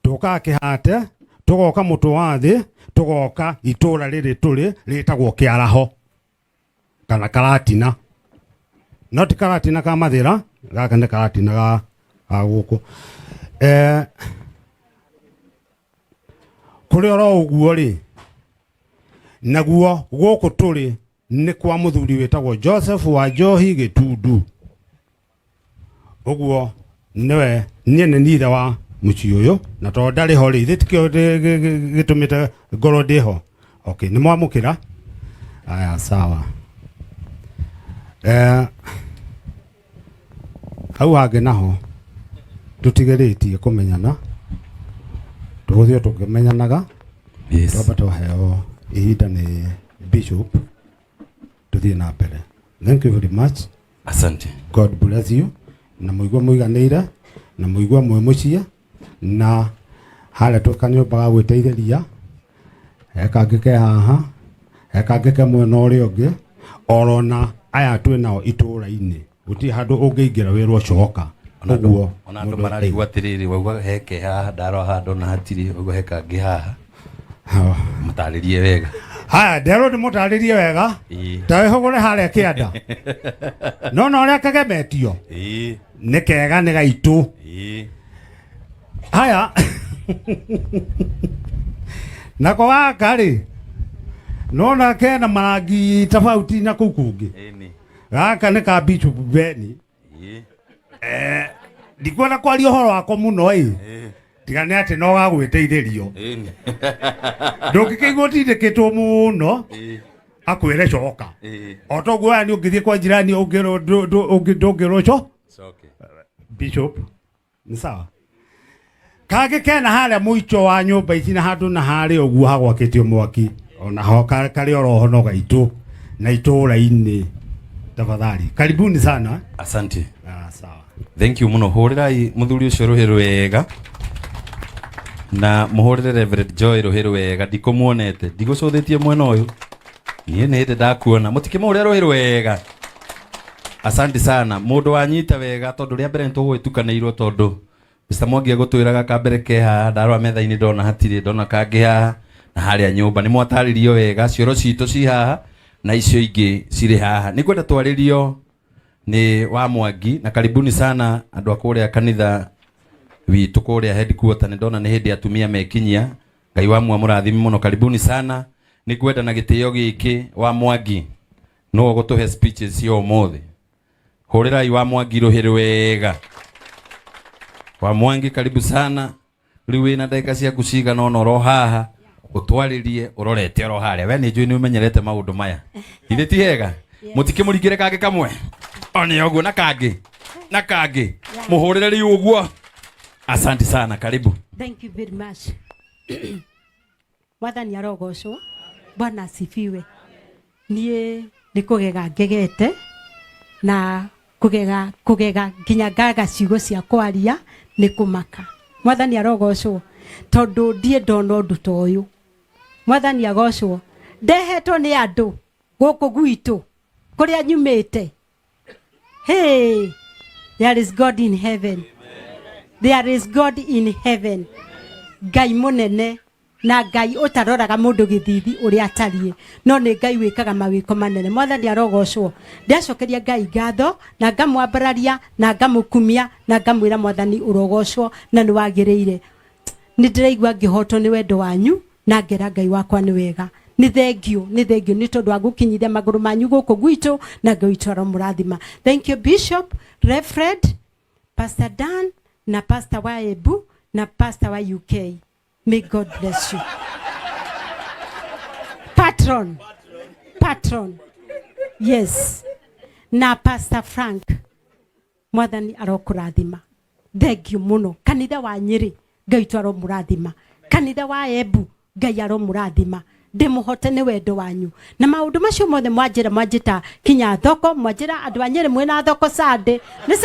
tuka kihate tugoka mutu wathi tugoka itura riri turi ritagwo Kiaraho kana Karatina not Karatina ka Mathira gaka ne Karatina ga guku kuri oro uguo ri naguo guku turi ni kwa muthuri wetagwo Joseph wa Njohi Gitundu uguo niwe niene nithe wa muci uyu na to ndari ho ri thitikio gitumite ngoro ndiho okay ni mwamukira aya sawa hau hange naho tutigiritie kumenyana tuguthio tukimenyanaga yes twaba tuheo ihinda ni bishop tuthie na mbere. Thank you very much. Asante. God bless you. Na muigwa muiganira na muigwa mwe mucie na hale tukanyo baga gwiteithĩria ekangike haha ekangike mwena ũrĩa ũngĩ orona aya twĩnao itũũra-inĩ gũtirĩ handũ ũngĩingĩra wĩrwo coka ũguo ona andũ mararigwo atĩrĩrĩ wauga heke haha ndaro handũ na hatirĩ ũguo heka ngĩ haha mũtarĩrie wega. Haya ndero ndĩmũtarĩrie wega tawĩhũgũre harĩa kĩanda no no ũrĩa kagemetio nĩ kega nĩ gaitũ. Haya nako gaka rĩ nona kena marangi tofauti na kũu kũngĩ gaka nĩ ka Bishop Ben ndikuona kwaria ũhoro wako mũno tiga nĩ atĩ no gagwĩteithĩrio ndũngĩkĩigua ũtindĩkĩtwo mũno akwĩre coka o toguo aya nĩ ũngĩthiĩ kwa njirani ndũngĩrwo Bishop nĩ sawa kage kena harĩa mũico wa nyũmba ici na handũ na harĩa ũguo hagwakĩtio mwaki ona ho karĩ oro hono gaitũ na itũũra-inĩ tafadhali karibuni sana. Asante. Sawa. Thank you muno hũrĩrai mũthuri ũcio rũhĩ rwega na mũhũrĩre Reverend Joy rũhĩ rwega ndikũmuonete ndigũcũthĩtie mwena ũyũ niĩ nĩ hĩndĩ ndakuona mũtikĩmũhũrĩre rũhĩ rwega. Asante sana mũndũ wanyita wega tondũ rĩa mbere nĩtũgwĩtukanĩirwo tondũ Mr. Mwangi agũtwĩraga kambere ke haha ndarora metha-inĩ ndona hatirĩ ndona kangĩ haha na harĩa nyũmba nĩ mwatarĩrio wega cioro citũ ci haha na icio ingĩ cirĩ haha nĩ kwenda twarĩrio nĩ wa Mwangi na karibuni sana andũ a kũrĩa kanitha witũ kũrĩa headquarter nĩ ndona nĩ hĩndĩ atumia mekinyia Ngai wa mũrathimi mũno karibuni sana nĩ kwenda na gĩtĩo gĩkĩ wa Mwangi no gũtũhe speeches cia ũmũthĩ hũrĩrai wa Mwangi rũhĩ rwega. Wa Mwangi karibu sana rĩu wĩna ndagĩka ciaku cigana ũna oro haha ũtwarĩrie ũrorete oro harĩa we nĩ njũĩ nĩ ũmenyerete maũndũ maya ithe ti hega mũtikĩmũringĩre kangĩ kamwe one ũguo na kangĩ mũhũrĩre rĩu ũguo. Asante sana karibu. Thank you very much. Mwathani arogocwo Bwana asifiwe. Niĩ nĩ kũgega ngegete na kũgega nginya ngaga ciugo cia kwaria nĩ kũmaka. Mwathani arogocwo tondũ ndiĩ ndona ũndũ ta ũyũ. Mwathani agocwo ndehetwo nĩ andũ gũkũ gwitũ kũrĩa nyumĩte. Hey, there is God in heaven. There is God in heaven. Ngai mũnene na Ngai ũtaroraga mũndũ gĩthithi ũrĩa atariĩ no nĩ Ngai wĩkaga mawĩko manene. Mwathani arogocwo ndacokeria Ngai ngatho na ngamwambararia na ngamũkumia na ngamwĩra Mwathani ũrogocwo na nĩ wagĩrĩire. Nĩ ndĩraigua ngĩhotwo nĩ wendo wanyu na ngera Ngai wakwa nĩ wega. Nĩ thengio nĩ tondũ wa gũkinyithia magũrũ manyu gũkũ gwitũ na Ngai witũ aromũrathima. Thank you Bishop, Reverend, Pastor Dan na Pastor wa Ebu na Pastor wa UK. May God bless you. Patron. Yes. Na Pastor Frank. Mwathani arokũrathima. Thank you muno. Kanitha wa Nyeri Ngai witũ aromũrathima. Kanitha wa Ebu Ngai aromũrathima. Ndĩmũhote nĩ wendo wanyu na maũndũ macio mothe mwanjĩta kinya thoko mwanjĩra andũ a Nyeri mwĩna thoko Sunday nĩ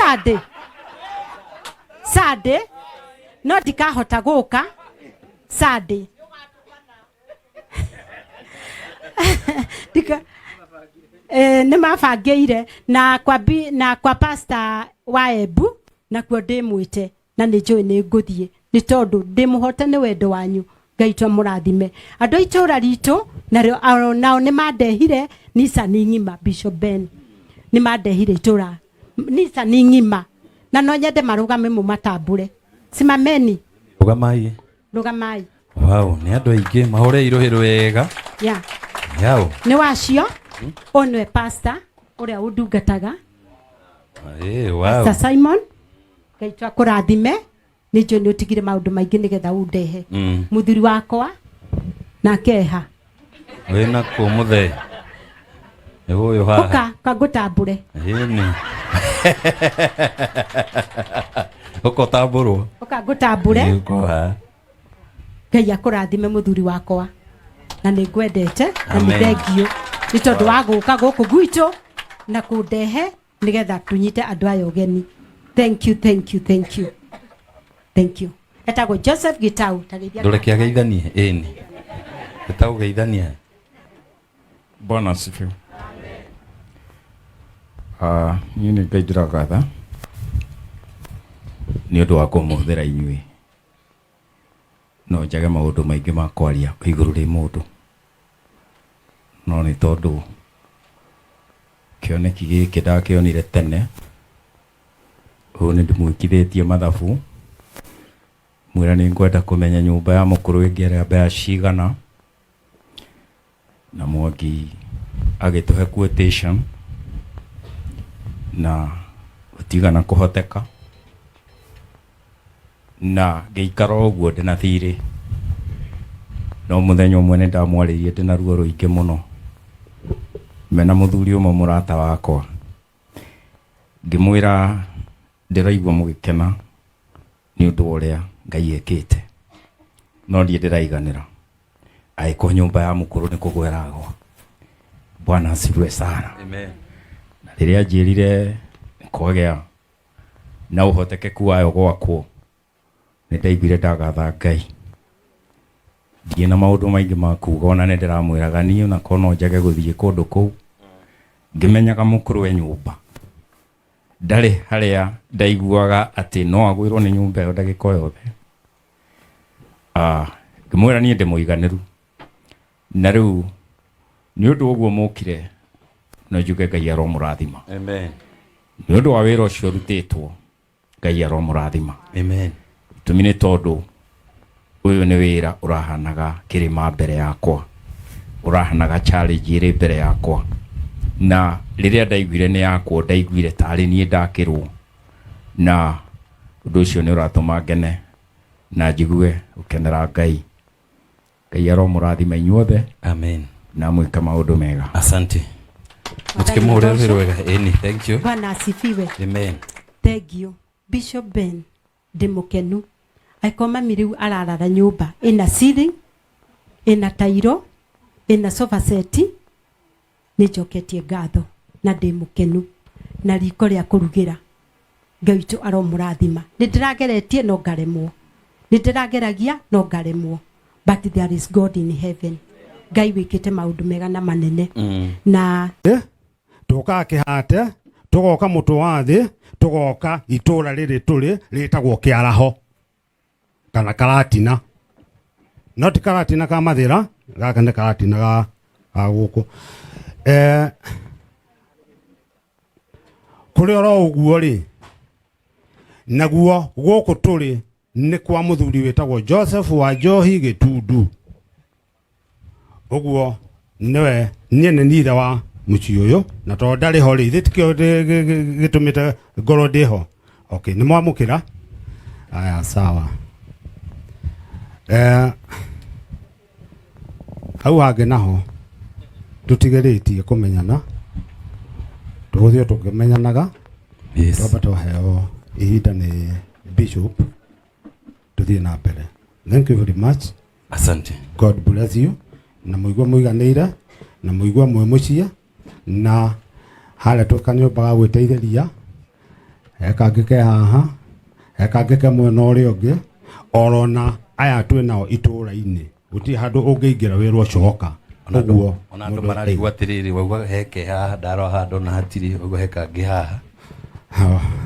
Sunday no ndikahota gũka Sunday nĩ mabangĩire na kwa Pastor wa Ebu na kuo ndĩmwĩte na nĩ njũĩ nĩ ngũthiĩ. ni tondu ndimuhote ni wendo wanyu Ngai to murathime andu itura ritu nao ni mandehire nisa ni ngima Bishop Ben ni mandehire itura nisa ni ngima na no nyende marugame mu matambure simameni rugamai wow ni andu aingi mahore iruhiru wega ya yao ni wacio onwe pastor uria undungataga wow Pastor Simon Ngai to akurathime ni jo ni utigire maundu maingi nigetha undehe muthuri wakwa na keha wena ku muthe uyu haha uka kagutambure ini uko tamburu uka gutambure uko ha Ngai akurathime muthuri wakwa na ni ngwendete na ni thengio ni tondu wa guka guku gwitu na kundehe nigetha tunyite andu aya ugeni thank you etagwo Joseph Gitau tageithia ndore kiageithanie ini Gitau geithania Bwana asifiwe. Ni Ngai ndiragatha ni undu wa kumuthira inyui no njage maundu maingi ma kwaria iguru ri mundu no ni tondu kioneki giki ndakionire tene uyu ni ndimwikithitie mathabu mwira ni ngwenda kumenya nyumba ya mukuru ingiaria mbea cigana na Mwangi agituhe quotation na utigana kuhoteka na geikara uguo ndina thiri no muthenya umwe ni ndamwaririe ndina ruo ruingi muno mena muthuri umwe murata wakwa ngimwira ndiraigua mugikena ni undu uria Ngai ekite no ndie ndiraiganira aiko nyumba ya mukuru ni kugweragwo Bwana asifiwe sana amen na riria njirire kwagea na uhotekeku wayo gwakwo ni ndaiguire ndagatha Ngai ndie na maundu maingi ma kuga ona ni ndiramwiraga ni na kono njage guthie kundu kuu ngimenyaga mukuru we nyumba ndari haria ndaiguaga ati no agwirwo ni nyumba yo ndagiko yothe ngimwira ni ndi muiganiru na riu ni undu uguo mukire no njuge Ngai aromurathima amen ni undu wa wira ucio rutitwo Ngai aromurathima amen tumine tondu uyu ni wira urahanaga kirima mbere yakwa urahanaga challenge iri mbere yakwa na riria ndaiguire ni yakwa ndaiguire tari nie ndakirwo na undu ucio ni uratuma ngene na njigue ukenera Ngai Ngai aromurathima inyuothe amen na mwika maundu mega asante mutikimure wega ini thank you Bwana asifiwe amen thank you Bishop Ben ndimukenu aikoma miriu ararara nyumba ina ceiling ina tairo ina sofa set ni joketie ngatho na ndimukenu na riko ria kurugira Ngai tu aromurathima ndirageretie no ngaremwo ndirageragia no ngaremwo but there is God in heaven Ngai wikite maundu mega na manene na tuka kihate tugoka mutu wa thi tugoka itura riri turi ritagwo Kiaraho kana Karatina not Karatina ka mathira gaka ni Karatina ga guku kuri oro uguo ri naguo guku turi ni kwa muthuri witagwo Joseph wa Njohi Gitundu uguo niwe nie ni nithe wa muci uyu na to ndari ho ri thitikio gitumite ngoro ndiho okay ni mwamukira aya sawa hau hange naho tutigiritie kumenyana tuguthio tukimenyanaga yes twaba tuheo ihinda ni Bishop tuthie na mbere thank you very much asante God bless you na muigwa muiganire na muigwa mwe mucie na hale tukanyumba gwiteithĩria ekangike haha ekangike mwena ũrĩa ũngĩ orona aya twĩnao itũũra-inĩ gũtirĩ handũ ũngĩingĩra wĩrwo coka ũguo ona andũ mararigwo atĩrĩrĩ wauga heke haha ndaro handũ na hatirĩ ũguo heka ngĩ haha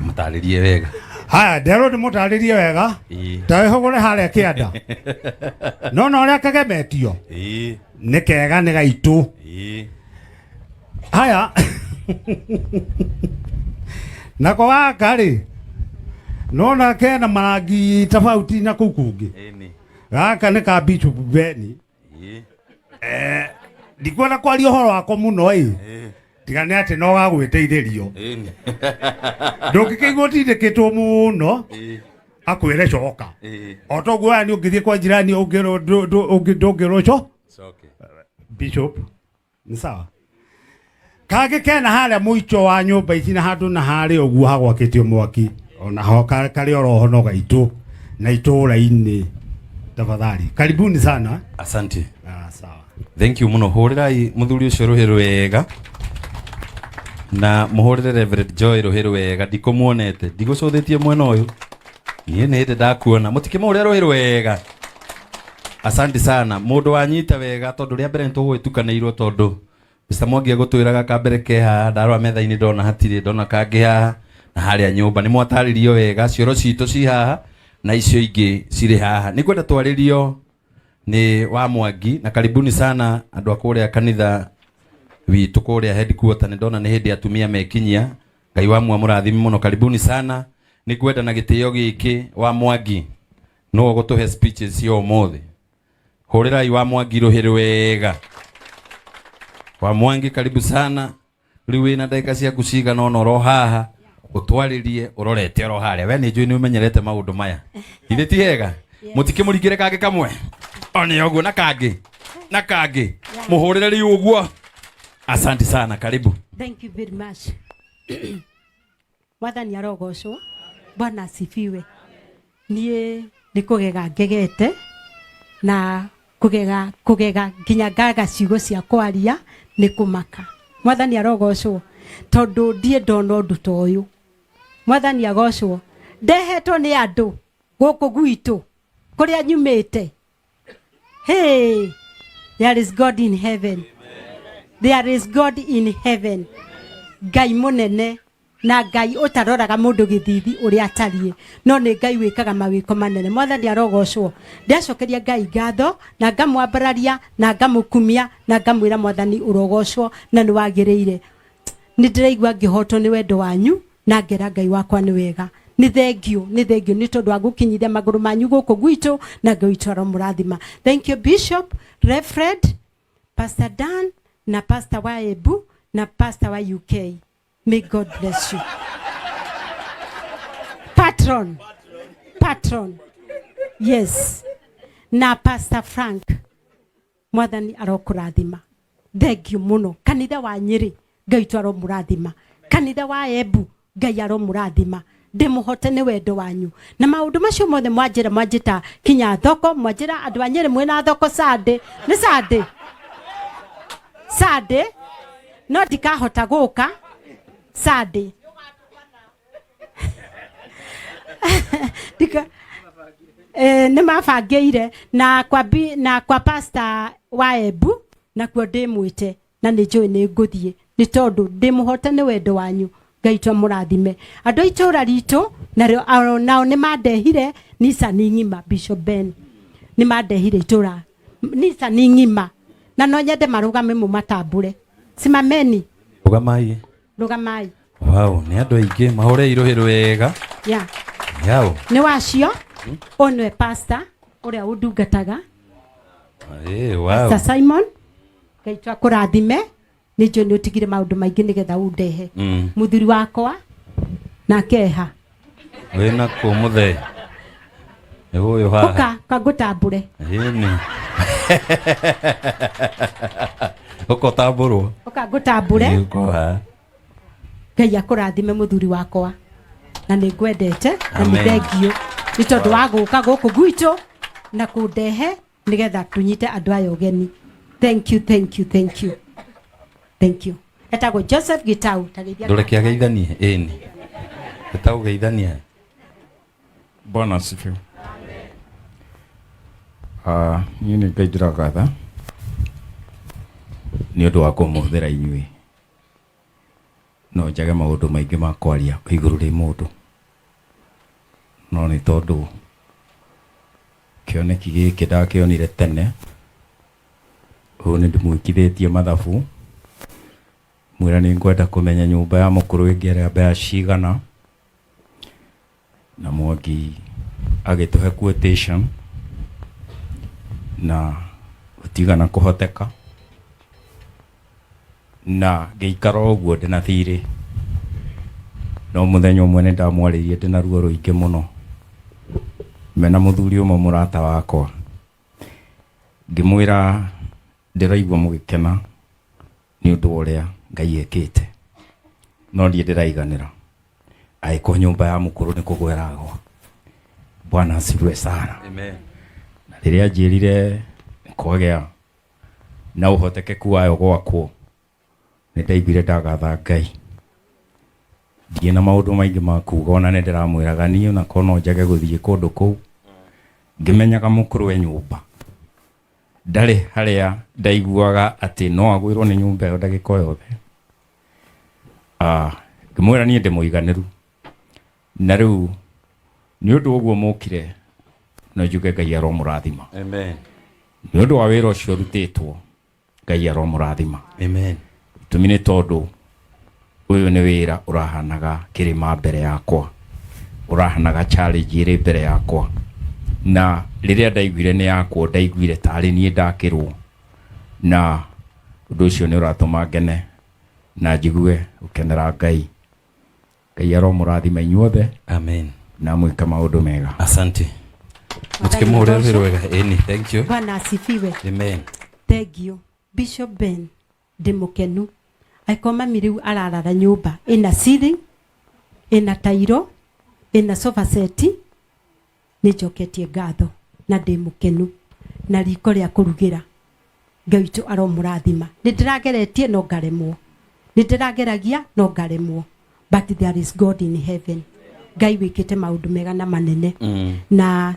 mũtarĩrie wega Haya, ndero ndimutaririe wega. Tawe hogore haria kianda. No no ria kagemetio. Ni kega ni gaitu. Haya. Nako wakari. Nona kena marangi tofauti na kukungi. Gaka ni ka Bishop Beni. Ndikwenda kwaria horo wako muno tigane ati no gagwiteithĩrio ndũngĩkĩigua ũtindĩkĩtwo mũno akwĩre coka o toguo aya nĩ ũngĩthiĩ kwa njirani ndũngĩrũco Bishop nĩ sawa kangĩ kena harĩa mũico wa nyũmba ici na handũ na harĩa ũguo hagwakĩtio mwaki ona ho karĩ oroho no gaitũ na itũũra-inĩ tafadhali karibuni sana. Asante. Sawa. Thank you muno hurirai muthuri ucio ruhiru wega na muhurire Reverend Joy ruhiru wega ndikumuonete ndigucuthitie mwena uyu nie ninde ndakuona mutikimurire ruhiru wega. Asante sana mundu wanyita wega tondu ria mbere ntugwitukanirwo tondu Mr. Mwangi agutwiraga kambere ke ha ndarwa metha-ini ndona hatiri ndona kangi haha na haria nyumba ni mwataririo wega cioro citu ci haha na icio ingi ciri haha ni kwenda twaririo ni wa Mwangi na karibuni sana andu akuria kanitha witu kuria headquarter ni ndona ni hindi atumia mekinyia Ngai wa murathimi muno karibuni sana ni kwenda na gitio giki wa Mwangi no gutuhe speeches cio mothe hurirai wa Mwangi ruhiru wega wa Mwangi karibu sana riu wina ndagika cia kuciga no noro haha utwaririe urorete ro haria we ni njui ni umenyerete maundu maya ithe ti hega mutikimurigire kangi kamwe oni oguo na kangi muhurire riu uguo. Asante sana karibu. Thank you very much. Mwathani arogocwo Bwana asifiwe. Nie ni kugega ngegete na kugega nginya ngaga ciugo cia kwaria ni kumaka. Mwathani arogocwo tondu ndie ndona undu ta uyu. Mwathani agocwo ndehetwo ni andu guku gwitu kuria nyumite. Hey, there is God in heaven. There is God in heaven. Ngai munene na Ngai utaroraga mundu githithi uria atarie no ni Ngai wikaga mawiko manene. Mwathani arogocwo ndacokeria Ngai ngatho na ngamwambararia na ngamukumia na ngamwira Mwathani urogocwo na ni wagiriire. Ni ndiraigua ngihotwo ni wendo wanyu na ngera Ngai wakwa ni wega. Ni thengio ni tondu wa gukinyithia maguru manyu guku gwitu na Ngai witũ murathima. Thank you Bishop, Reverend, Pastor Dan na Pastor wa Ebu na Pastor wa UK. May God bless you. Patron. Yes. Na Pastor Frank. Mwathani arokurathima. Thank you muno. Kanitha wa Nyeri Ngai witũ murathima. Kanitha wa Ebu Ngai aromurathima. Ndimuhote ni wendo wanyu na maundu macio mothe mwanjita kinya thoko mwanjira andu a Nyeri mwena thoko Sunday ni Sunday no ndikahota guka Sunday dika ni mabangeire na kwa Pastor wa Ebu na kwa ndimwite na ni njui ni nguthie ni tondu ndimuhote ni wendo wanyu. Ngai witũ murathime. Andu itura ritu nao ni mandehire nisa ni ngima Bishop Ben ni mandehire itura nisa ni ngima na no nyende marugame mu matambure simameni rugamai. Wow, ni andu aingi mahure iruhiru wega yao ni wacio onwe pastor uria undungataga wow. Pastor Simon Ngai witũ akurathime ni njui ni utigire maundu maingi nigetha undehe muthuri wakwa na keha wina ku muthe ni huyu haha kagutambure ni uko tamburwo gutambure uko ha Ngai akurathime muthuri wakwa na ni ngwendete na ni thengio ni tondu wa guka guku gwitu na kundehe nigetha tunyite andu aya ugeni. Thank you. Etagwo Joseph Gitau tageithia. Ndureke geithanie ni. Gitau geithania. Bwana asifiwe. Ni Ngai ndiragatha. Ni undu wa kumuthira inyui. No njage maundu maingi ma kwaria iguru ri mundu. no nĩ tondũ kĩoneki gĩkĩ ndakĩonire tene, ũũ nĩ ndĩmwĩkithĩtie mathabu mwĩra nĩ ngwenda kũmenya nyũmba ya mũkũrũ ĩngĩarĩa mbea cigana, na Mwangi agĩtũhe quotation na gũtigana kũhoteka, na ngĩikara ũguo ndĩna thirĩ. No mũthenya ũmwe nĩ ndamwarĩirie ndĩna ruo rũingĩ mũno mena mũthuri ũmwe mũrata wakwa, ngĩmwĩra ndĩraigua mũgĩkena nĩ ũndũ ũrĩa Ngai ekĩte, no ndiĩ ndĩraiganĩra, agĩkorwo nyũmba ya mũkũrũ nĩ kũgwa ĩragwa. Bwana asifiwe sana. Amen. Na rĩrĩa njĩrire kwagĩa na ũhotekeku wayo gwakwo, nĩ ndaiguire ndagatha Ngai. Ndiĩ na maũndũ maingĩ ma kuuga, ona nĩ ndĩramwĩraga niĩ ona korwo no njage gũthiĩ kũndũ kũu, ngĩmenyaga mũkũrũ we nyũmba ndarĩ harĩa ndaiguaga atĩ no agwĩrwo nĩ nyũmba ĩyo ndagĩka yothe. Ngĩmwĩra niĩ ndĩ mũiganĩru, na rĩu nĩ ũndũ ũguo mũkire no njuge Ngai aromũrathima. Amen. Nĩ ũndũ wa wĩra ũcio ũrutĩtwo, Ngai aromũrathima. Amen. Tũmi nĩ tondũ ũyũ nĩ wĩra ũrahanaga kĩrĩma mbere yakwa, ũrahanaga challenge ĩrĩ mbere yakwa, na rĩrĩa ndaiguire nĩ yakwo ndaiguire tarĩ niĩ ndakĩrwo, na ũndũ ũcio nĩ ũratũma ngene na njigue gũkenera Ngai. Ngai aromũrathima inyuothe. Amen. Na mwĩka maũndũ mega. Asante. Mũtikĩmũhũre rũhĩ rwega. Ĩni, thank you. Bwana asifiwe. Amen. Thank you. Bishop Ben ndĩmũkenu. Aiko mami rĩu ararara nyũmba ĩna ceiling, ĩna tairo, ĩna sofa set. Nĩ njoketie ngatho na ndĩmũkenu na riko rĩa kũrugĩra. Ngai witũ aromũrathima. Nĩ ndĩrageretie no ngaremwo, nĩ ndĩrageragia no ngaremwo, but there is God in heaven. Ngai wĩkĩte maũndũ mega na manene. Na